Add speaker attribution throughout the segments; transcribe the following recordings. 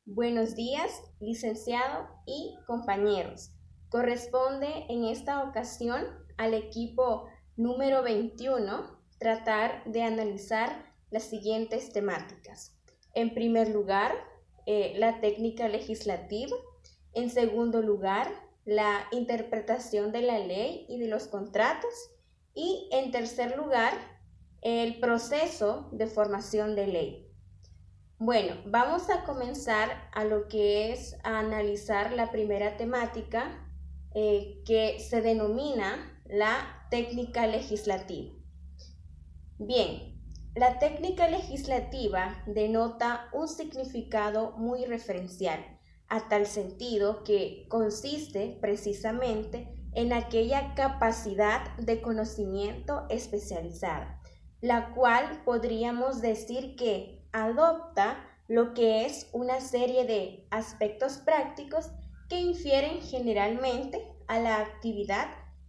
Speaker 1: Buenos días, licenciado y compañeros. Corresponde en esta ocasión al equipo número 21 tratar de analizar las siguientes temáticas. En primer lugar, la técnica legislativa. En segundo lugar, la interpretación de la ley y de los contratos. Y en tercer lugar, el proceso de formación de ley. Bueno, vamos a comenzar a lo que es a analizar la primera temática que se denomina la técnica legislativa. Bien, la técnica legislativa denota un significado muy referencial, a tal sentido que consiste precisamente en aquella capacidad de conocimiento especializada, la cual podríamos decir que adopta lo que es una serie de aspectos prácticos que infieren generalmente a la actividad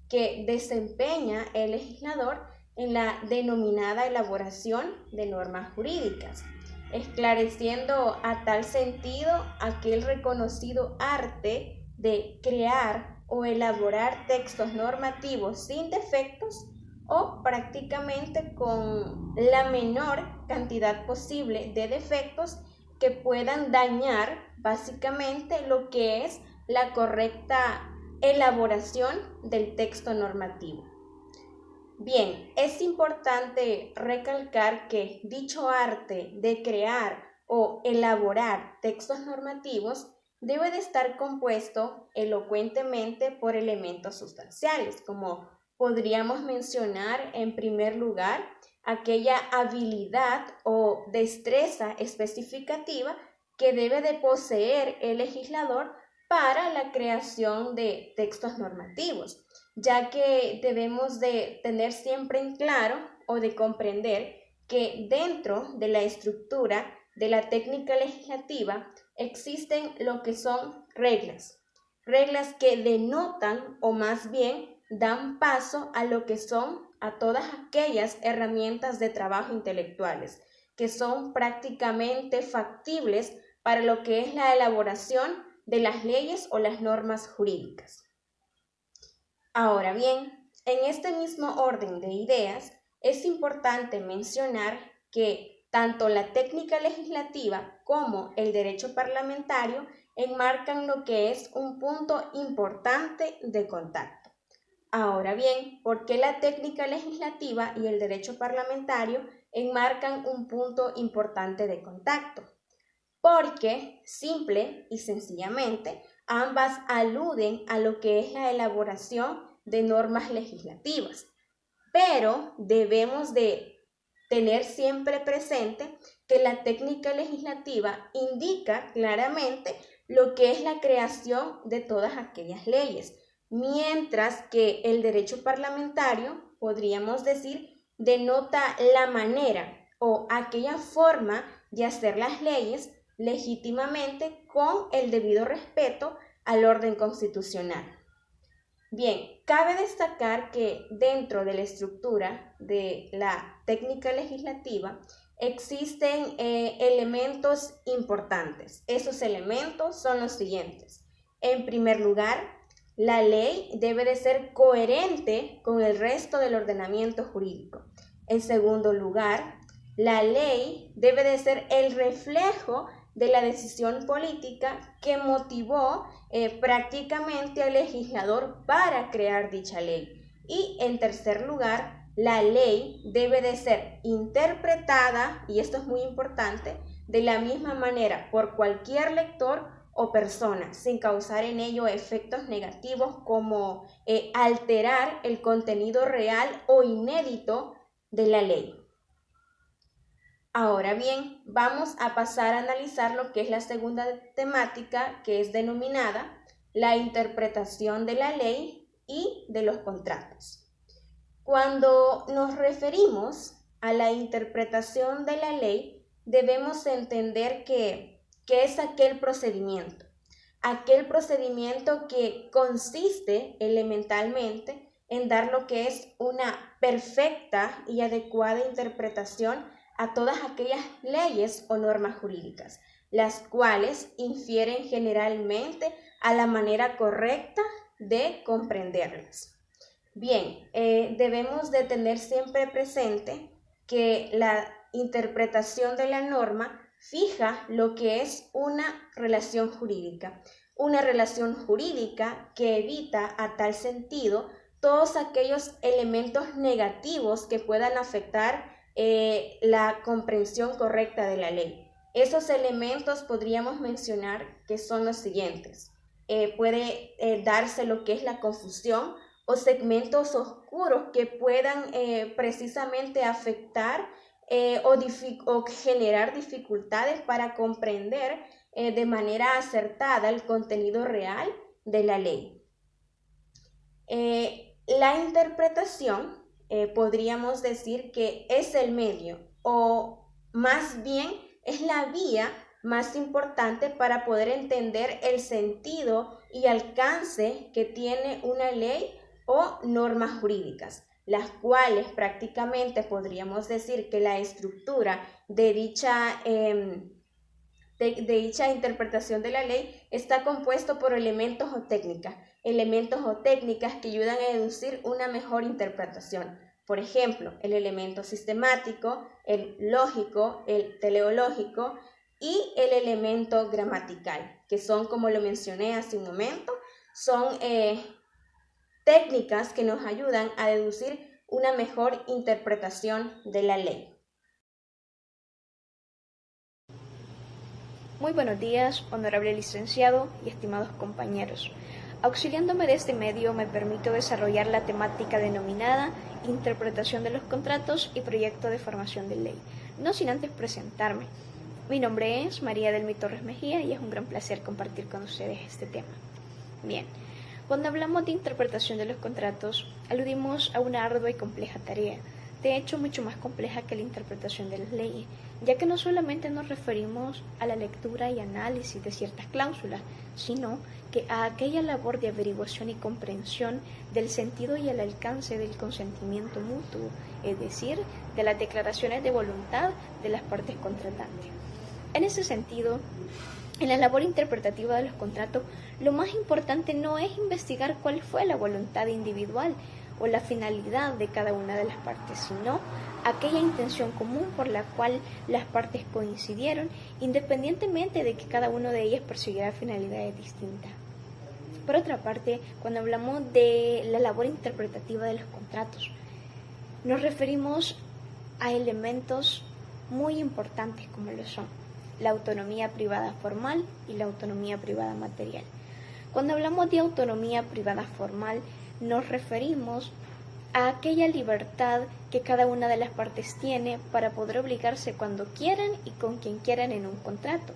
Speaker 1: que desempeña el legislador en la denominada elaboración de normas jurídicas, esclareciendo a tal sentido aquel reconocido arte de crear o elaborar textos normativos sin defectos o prácticamente con la menor cantidad posible de defectos que puedan dañar básicamente lo que es la correcta elaboración del texto normativo. Bien, es importante recalcar que dicho arte de crear o elaborar textos normativos debe de estar compuesto elocuentemente por elementos sustanciales, como podríamos mencionar en primer lugar aquella habilidad o destreza especificativa que debe de poseer el legislador para la creación de textos normativos, ya que debemos de tener siempre en claro o de comprender que dentro de la estructura de la técnica legislativa existen lo que son reglas que denotan o más bien dan paso a lo que son a todas aquellas herramientas de trabajo intelectuales que son prácticamente factibles para lo que es la elaboración de las leyes o las normas jurídicas. Ahora bien, en este mismo orden de ideas, es importante mencionar que tanto la técnica legislativa como el derecho parlamentario enmarcan lo que es un punto importante de contacto. Ahora bien, ¿por qué la técnica legislativa y el derecho parlamentario enmarcan un punto importante de contacto? Porque simple y sencillamente ambas aluden a lo que es la elaboración de normas legislativas, pero debemos de tener siempre presente que la técnica legislativa indica claramente lo que es la creación de todas aquellas leyes, mientras que el derecho parlamentario, podríamos decir, denota la manera o aquella forma de hacer las leyes legítimamente con el debido respeto al orden constitucional. Bien, cabe destacar que dentro de la estructura de la técnica legislativa existen elementos importantes. Esos elementos son los siguientes. En primer lugar, la ley debe de ser coherente con el resto del ordenamiento jurídico. En segundo lugar, la ley debe de ser el reflejo de la decisión política que motivó prácticamente al legislador para crear dicha ley. Y en tercer lugar, la ley debe de ser interpretada, y esto es muy importante, de la misma manera por cualquier lector o persona, sin causar en ello efectos negativos como alterar el contenido real o inédito de la ley. Ahora bien, vamos a pasar a analizar lo que es la segunda temática, que es denominada la interpretación de la ley y de los contratos. Cuando nos referimos a la interpretación de la ley, debemos entender que es aquel procedimiento que consiste elementalmente en dar lo que es una perfecta y adecuada interpretación a todas aquellas leyes o normas jurídicas, las cuales infieren generalmente a la manera correcta de comprenderlas. Bien, debemos de tener siempre presente que la interpretación de la norma fija lo que es una relación jurídica que evita a tal sentido todos aquellos elementos negativos que puedan afectar la comprensión correcta de la ley. Esos elementos podríamos mencionar que son los siguientes. Puede darse lo que es la confusión o segmentos oscuros que puedan precisamente afectar o generar dificultades para comprender de manera acertada el contenido real de la ley. La interpretación podríamos decir que es el medio o más bien es la vía más importante para poder entender el sentido y alcance que tiene una ley o normas jurídicas, las cuales prácticamente podríamos decir que la estructura de dicha interpretación de la ley está compuesto por elementos o técnicas que ayudan a deducir una mejor interpretación. Por ejemplo, el elemento sistemático, el lógico, el teleológico y el elemento gramatical, que son, como lo mencioné hace un momento, son técnicas que nos ayudan a deducir una mejor interpretación de la ley.
Speaker 2: Muy buenos días, honorable licenciado y estimados compañeros. Auxiliándome de este medio me permito desarrollar la temática denominada Interpretación de los contratos y Proyecto de Formación de Ley, no sin antes presentarme. Mi nombre es María Delmi Torres Mejía y es un gran placer compartir con ustedes este tema. Bien, cuando hablamos de interpretación de los contratos, aludimos a una ardua y compleja tarea, de hecho mucho más compleja que la interpretación de las leyes, ya que no solamente nos referimos a la lectura y análisis de ciertas cláusulas, sino que a aquella labor de averiguación y comprensión del sentido y el alcance del consentimiento mutuo, es decir, de las declaraciones de voluntad de las partes contratantes. En ese sentido, en la labor interpretativa de los contratos, lo más importante no es investigar cuál fue la voluntad individual o la finalidad de cada una de las partes, sino aquella intención común por la cual las partes coincidieron, independientemente de que cada una de ellas persiguiera finalidades distintas. Por otra parte, cuando hablamos de la labor interpretativa de los contratos, nos referimos a elementos muy importantes como lo son la autonomía privada formal y la autonomía privada material. Cuando hablamos de autonomía privada formal, nos referimos a aquella libertad que cada una de las partes tiene para poder obligarse cuando quieran y con quien quieran en un contrato.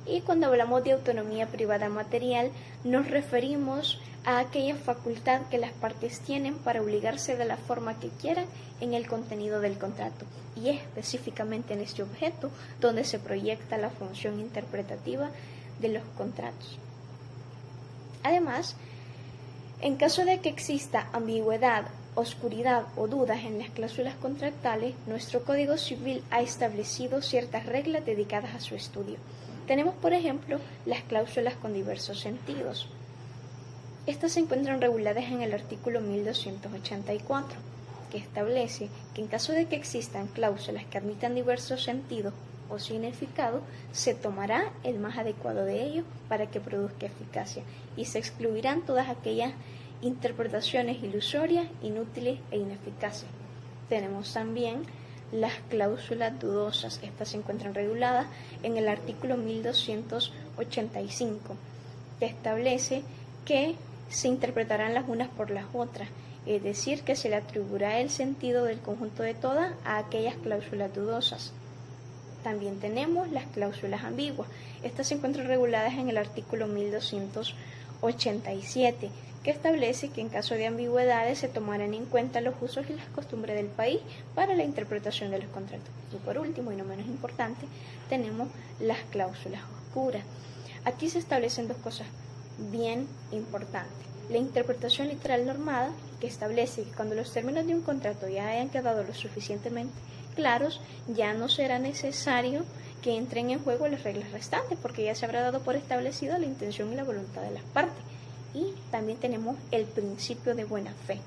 Speaker 2: Y cuando hablamos de autonomía privada material, nos referimos a aquella facultad que las partes tienen para obligarse de la forma que quieran en el contenido del contrato. Y es específicamente en este objeto donde se proyecta la función interpretativa de los contratos. Además, en caso de que exista ambigüedad, oscuridad o dudas en las cláusulas contractuales, nuestro Código Civil ha establecido ciertas reglas dedicadas a su estudio. Tenemos, por ejemplo, las cláusulas con diversos sentidos. Estas se encuentran reguladas en el artículo 1284, que establece que en caso de que existan cláusulas que admitan diversos sentidos o significado, se tomará el más adecuado de ellos para que produzca eficacia y se excluirán todas aquellas interpretaciones ilusorias, inútiles e ineficaces. Tenemos también las cláusulas dudosas. Estas se encuentran reguladas en el artículo 1285, que establece que se interpretarán las unas por las otras, es decir, que se le atribuirá el sentido del conjunto de todas a aquellas cláusulas dudosas. También tenemos las cláusulas ambiguas. Estas se encuentran reguladas en el artículo 1287, que establece que en caso de ambigüedades se tomarán en cuenta los usos y las costumbres del país para la interpretación de los contratos. Y por último, y no menos importante, tenemos las cláusulas oscuras. Aquí se establecen dos cosas bien importantes. La interpretación literal normada, que establece que cuando los términos de un contrato ya hayan quedado lo suficientemente claros, ya no será necesario que entren en juego las reglas restantes, porque ya se habrá dado por establecido la intención y la voluntad de las partes. Y también tenemos el principio de buena fe,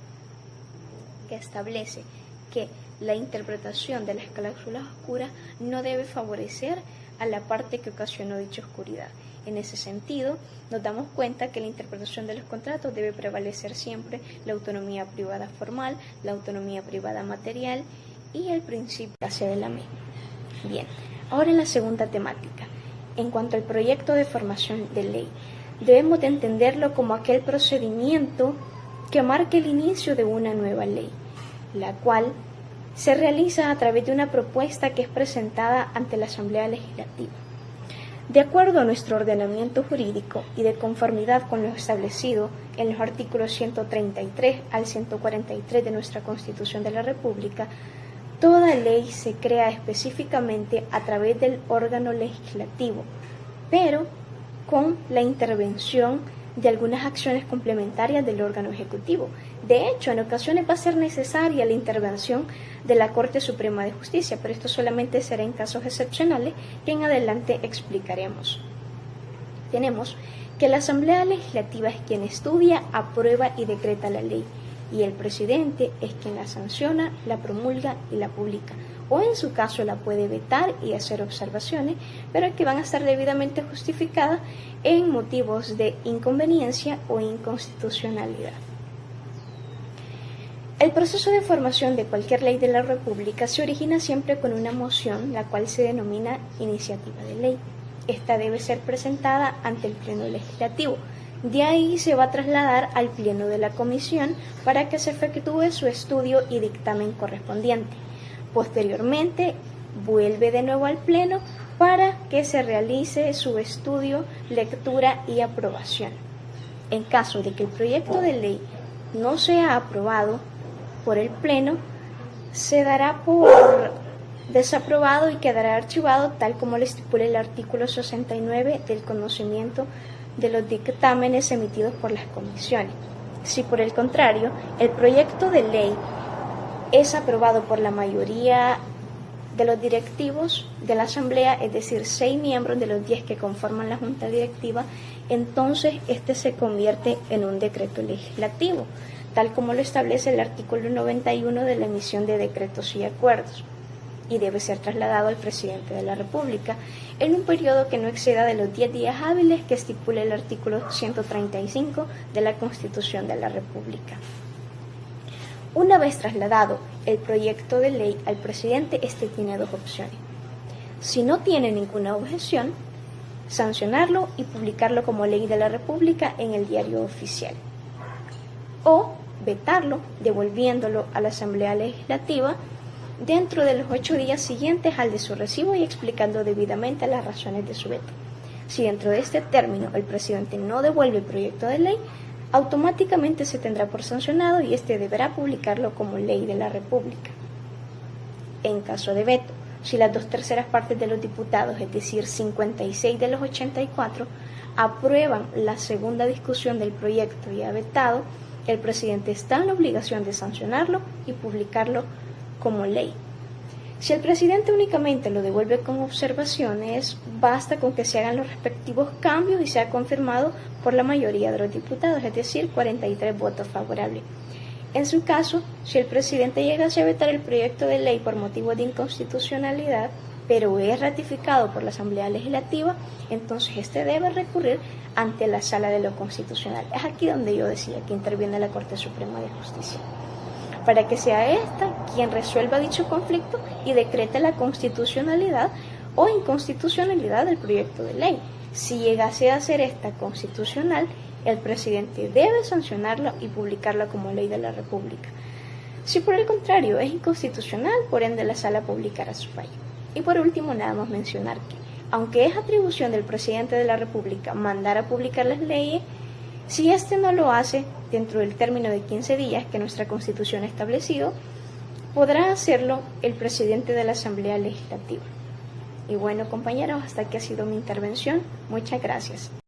Speaker 2: que establece que la interpretación de las cláusulas oscuras no debe favorecer a la parte que ocasionó dicha oscuridad. En ese sentido, nos damos cuenta que la interpretación de los contratos debe prevalecer siempre la autonomía privada formal, la autonomía privada material y el principio de la misma. Bien, ahora en la segunda temática, en cuanto al proyecto de formación de ley, debemos de entenderlo como aquel procedimiento que marque el inicio de una nueva ley, la cual se realiza a través de una propuesta que es presentada ante la Asamblea Legislativa. De acuerdo a nuestro ordenamiento jurídico y de conformidad con lo establecido en los artículos 133 al 143 de nuestra Constitución de la República, toda ley se crea específicamente a través del órgano legislativo, pero con la intervención de algunas acciones complementarias del órgano ejecutivo. De hecho, en ocasiones va a ser necesaria la intervención de la Corte Suprema de Justicia, pero esto solamente será en casos excepcionales que en adelante explicaremos. Tenemos que la Asamblea Legislativa es quien estudia, aprueba y decreta la ley, y el presidente es quien la sanciona, la promulga y la publica, o en su caso la puede vetar y hacer observaciones, pero que van a estar debidamente justificadas en motivos de inconveniencia o inconstitucionalidad. El proceso de formación de cualquier ley de la República se origina siempre con una moción, la cual se denomina iniciativa de ley. Esta debe ser presentada ante el Pleno Legislativo. De ahí se va a trasladar al Pleno de la Comisión para que se efectúe su estudio y dictamen correspondiente. Posteriormente, vuelve de nuevo al Pleno para que se realice su estudio, lectura y aprobación. En caso de que el proyecto de ley no sea aprobado por el Pleno, se dará por desaprobado y quedará archivado tal como lo estipula el artículo 69 del conocimiento de los dictámenes emitidos por las comisiones. Si por el contrario el proyecto de ley es aprobado por la mayoría de los directivos de la Asamblea, es decir, 6 miembros de los 10 que conforman la Junta Directiva, entonces este se convierte en un decreto legislativo, tal como lo establece el artículo 91 de la emisión de decretos y acuerdos, y debe ser trasladado al presidente de la República en un periodo que no exceda de los 10 días hábiles que estipula el artículo 135 de la Constitución de la República. Una vez trasladado el proyecto de ley al presidente, este tiene 2 opciones. Si no tiene ninguna objeción, sancionarlo y publicarlo como ley de la República en el Diario Oficial, o vetarlo, devolviéndolo a la Asamblea Legislativa dentro de los 8 días siguientes al de su recibo y explicando debidamente las razones de su veto. Si dentro de este término el presidente no devuelve el proyecto de ley, automáticamente se tendrá por sancionado y este deberá publicarlo como ley de la República. En caso de veto, si las 2/3 partes de los diputados, es decir, 56 de los 84, aprueban la segunda discusión del proyecto ya vetado, el presidente está en la obligación de sancionarlo y publicarlo como ley. Si el presidente únicamente lo devuelve con observaciones, basta con que se hagan los respectivos cambios y sea confirmado por la mayoría de los diputados, es decir, 43 votos favorables. En su caso, si el presidente llegase a vetar el proyecto de ley por motivo de inconstitucionalidad, pero es ratificado por la Asamblea Legislativa, entonces este debe recurrir ante la Sala de lo Constitucional. Es aquí donde yo decía que interviene la Corte Suprema de Justicia, para que sea esta quien resuelva dicho conflicto y decrete la constitucionalidad o inconstitucionalidad del proyecto de ley. Si llegase a ser esta constitucional, el presidente debe sancionarla y publicarla como ley de la República. Si por el contrario es inconstitucional, por ende la Sala publicará su fallo. Y por último, nada más mencionar que, aunque es atribución del presidente de la República mandar a publicar las leyes, si éste no lo hace dentro del término de 15 días que nuestra Constitución ha establecido, podrá hacerlo el presidente de la Asamblea Legislativa. Y bueno, compañeros, hasta aquí ha sido mi intervención. Muchas gracias.